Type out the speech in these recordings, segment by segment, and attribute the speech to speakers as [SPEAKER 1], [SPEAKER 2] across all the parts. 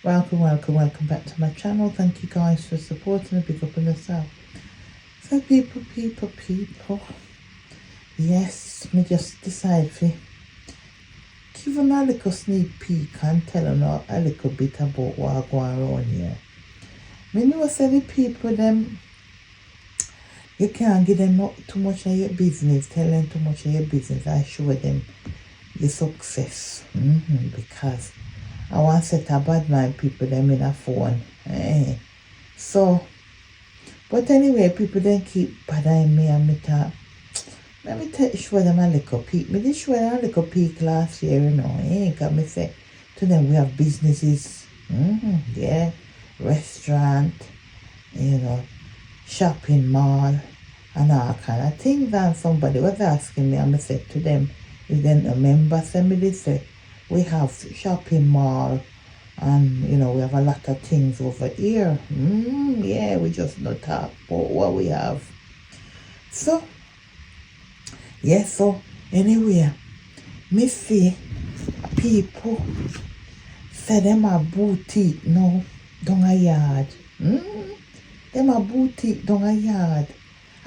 [SPEAKER 1] Welcome back to my channel. Thank you guys for supporting and big up on yourself. So people, yes, me just decide to give them a little sneak peek and tell them a little bit about what going on here. Me know say the people them, you can't give them not too much of your business, tell them too much of your business. I show them your success. Because I want to set a bad mind people them in a phone. So, but anyway, people then keep bothering me and me talk. Let me show them a little peek. Me did show them a little peek last year, you know. Because me say to them we have businesses. Yeah. Restaurant, shopping mall, and all kind of things. And somebody was asking me, and I said to them, is then a member? Somebody said, we have shopping mall, and we have a lot of things over here. Yeah, we just not talk about what we have. So, yeah, so anyway, me see people say them a boutique now down a yard. Them a boutique down a yard.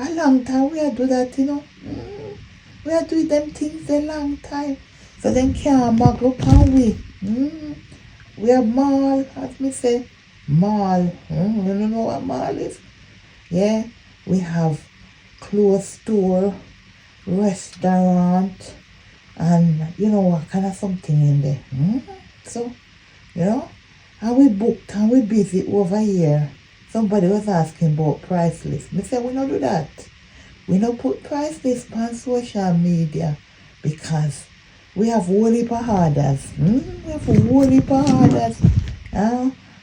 [SPEAKER 1] A long time we are do that, We are doing them things a long time. So them can't mug up on we. We have mall, as me say, mall. You don't know what mall is? Yeah, we have clothes store, restaurant, and what kind of something in there. So, and we booked and we busy over here. Somebody was asking about price list. Me say we don't do that. We don't put price list on social media because we have whole heap of orders. We have a whole heap of orders.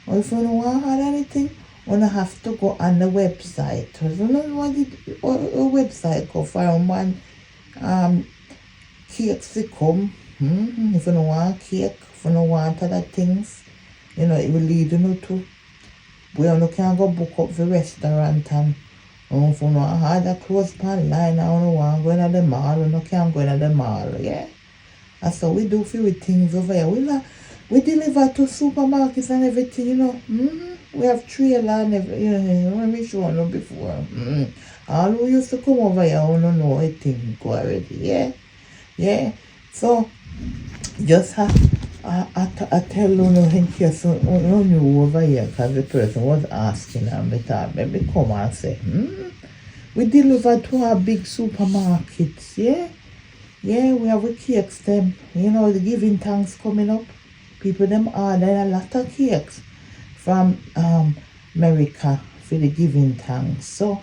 [SPEAKER 1] Or if you don't want to order anything, you don't have to go on the website. Because you don't want the website go for one cakes to come. If you don't want cake, if you don't want other things, it will lead you to where you can go book up the restaurant and if you don't order clothes online and you want to go in the mall, you can't go in the mall, yeah? And so we do few things over here. We deliver to supermarkets and everything, We have trailer and everything, when we show you before. All who used to come over here, you don't know anything go already, yeah? Yeah, so just I tell you in case you knew over here because the person was asking and me thought maybe come and say, we deliver to our big supermarkets, yeah? Yeah, we have a cakes them, the giving thanks coming up. People them order a lot of cakes from America for the giving thanks. So,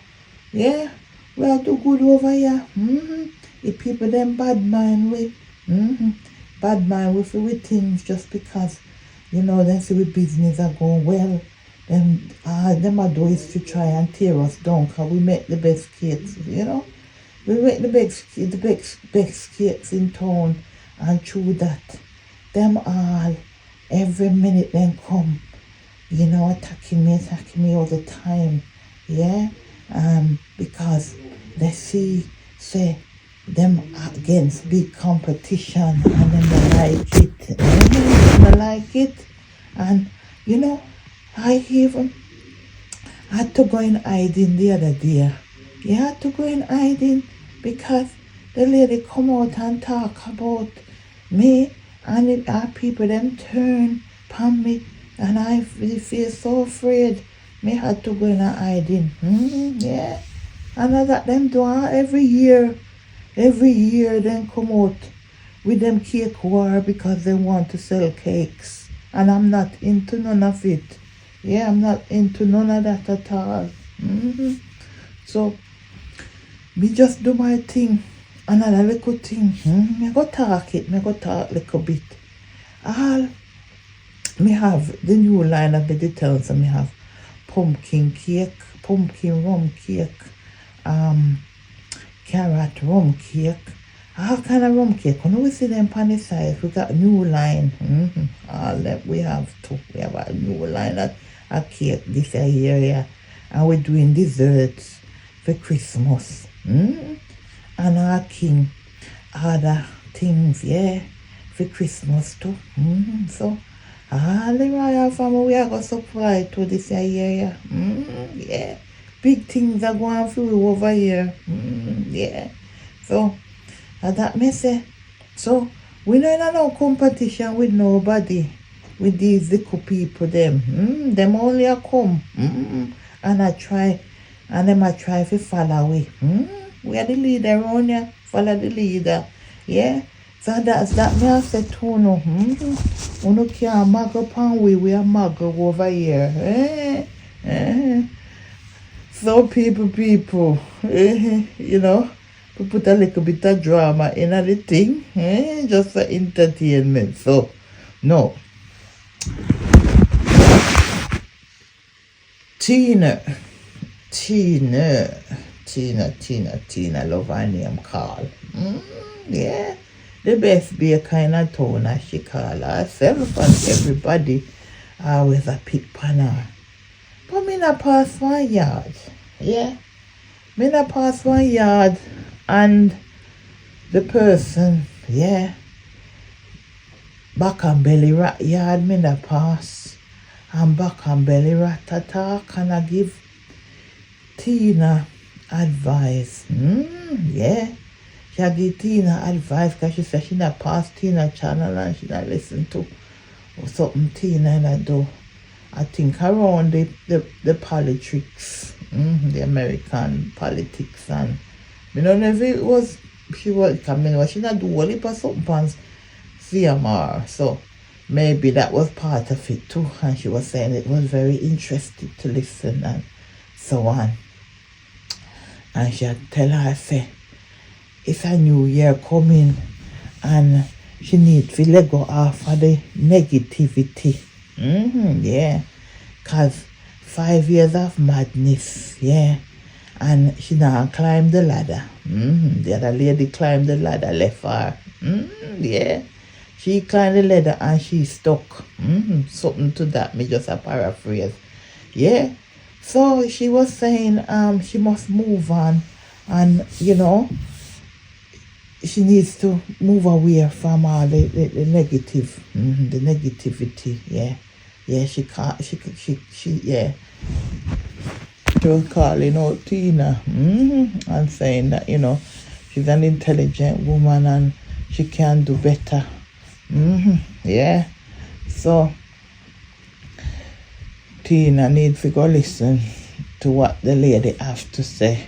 [SPEAKER 1] yeah, we are do good over here. If people them bad mind with, bad mind with things just because, they see we business are going well. Them are do is to try and tear us down because we make the best cakes, We make the best cakes in town and through that. Them all, every minute them come, attacking me all the time. Yeah? Because they say, them against big competition and then they like it. They like it. And, I even had to go in hiding the other day. You had to go in hiding because the lady come out and talk about me and our people them turn upon me and I feel so afraid. Me had to go in hiding. Yeah. And I got them doing every year. Every year they come out with them cake war because they want to sell cakes. And I'm not into none of it. Yeah, I'm not into none of that at all. So, me just do my thing. Another little thing. Me go talk a little bit. Me have the new line of the so me have pumpkin cake, pumpkin rum cake, carrot rum cake, all kind of rum cake. When we see them on the side, we got a new line. All that we have too. We have a new line of cake this area. And we're doing desserts for Christmas. And our king other things, yeah, for Christmas too. So All the royal family we are going to supply to this year. Yeah. Big things are going through over here. Yeah. So, that me say. So, we not in no competition with nobody. With these little people, them. Them only a come. And I try. And them I try to follow we. We are the leader around here. Follow the leader. Yeah. So that's that me I say to you. Uno can't mag up on we are mag over here. So people, you know, to put a little bit of drama in the thing, just for entertainment. So, no. Tina, love her name call. Yeah. The best be a kind of tone as she call herself, and everybody always a pick pan her. But me not pass 1 yard. Yeah. Me not pass 1 yard and the person, yeah, back and belly rat yard me not pass. And back and belly rat attack and I give Tina advice. Yeah. She give Tina advice because she said she not pass Tina channel and she not listen to something Tina and I do. I think around the politics, the American politics, and I don't know if it was she was coming or she not do all it or something on CMR. So maybe that was part of it too. And she was saying it was very interesting to listen and so on. And she had tell her, say, it's a new year coming and she need to let go off of the negativity. Yeah. Cause 5 years of madness, yeah. And she now climbed the ladder. The other lady climbed the ladder, left her. Yeah. She climbed the ladder and she stuck. Something to that, me just a paraphrase. Yeah. So she was saying she must move on and you know she needs to move away from all the negative, the negativity, yeah. Yeah, she can't, yeah. She was calling out Tina, and saying that, you know, she's an intelligent woman and she can do better. Yeah. So, Tina needs to go listen to what the lady have to say.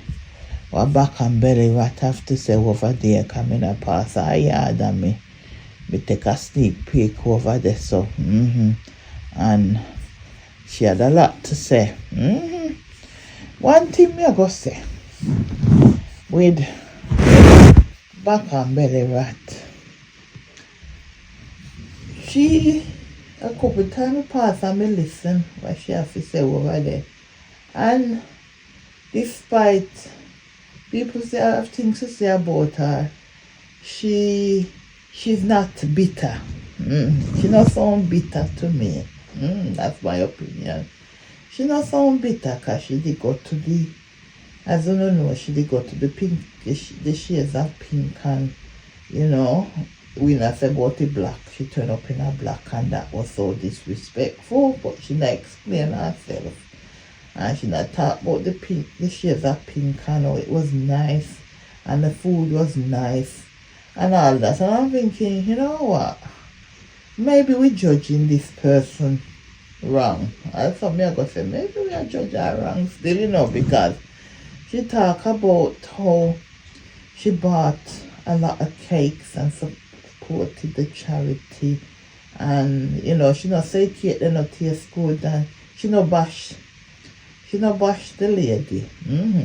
[SPEAKER 1] What back and belly what have to say over there coming up past her yard and me take a sneak peek over there. So, and she had a lot to say. One thing me I go say with back and belly rat, she a couple times pass and me listen what she have to say over there. And despite people say I have things to say about her, she's not bitter. She not sound bitter to me. That's my opinion. She not sound bitter because she did go to the, as you know, she did go to the pink, the shades of pink, and you know, we not say about the black. She turned up in a black and that was so disrespectful, but she not explain herself. And she not talk about the pink, the shades of pink and how it was nice and the food was nice and all that. And I'm thinking, you know what? Maybe we're judging this person wrong. I thought me I go say maybe we are judging her wrong still, you know, because she talk about how she bought a lot of cakes and supported the charity, and you know, she not say cake they not taste good and she not bash the lady.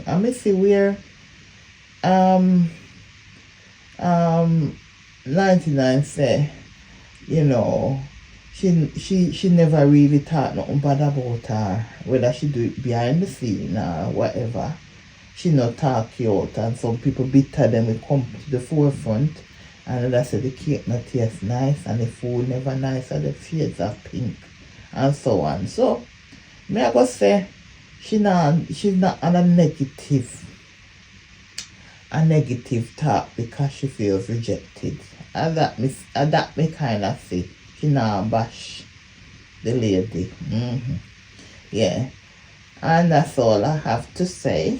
[SPEAKER 1] I may see where 99 say, you know, she never really thought nothing bad about her, whether she do it behind the scene or whatever. She not talk you out, and some people bitter them will come to the forefront and they say the cake not taste nice and the food never nice and the shades are pink and so on. So me I go say she's not on a negative talk because she feels rejected. And that me kind of see she not bash the lady. Yeah, and that's all I have to say.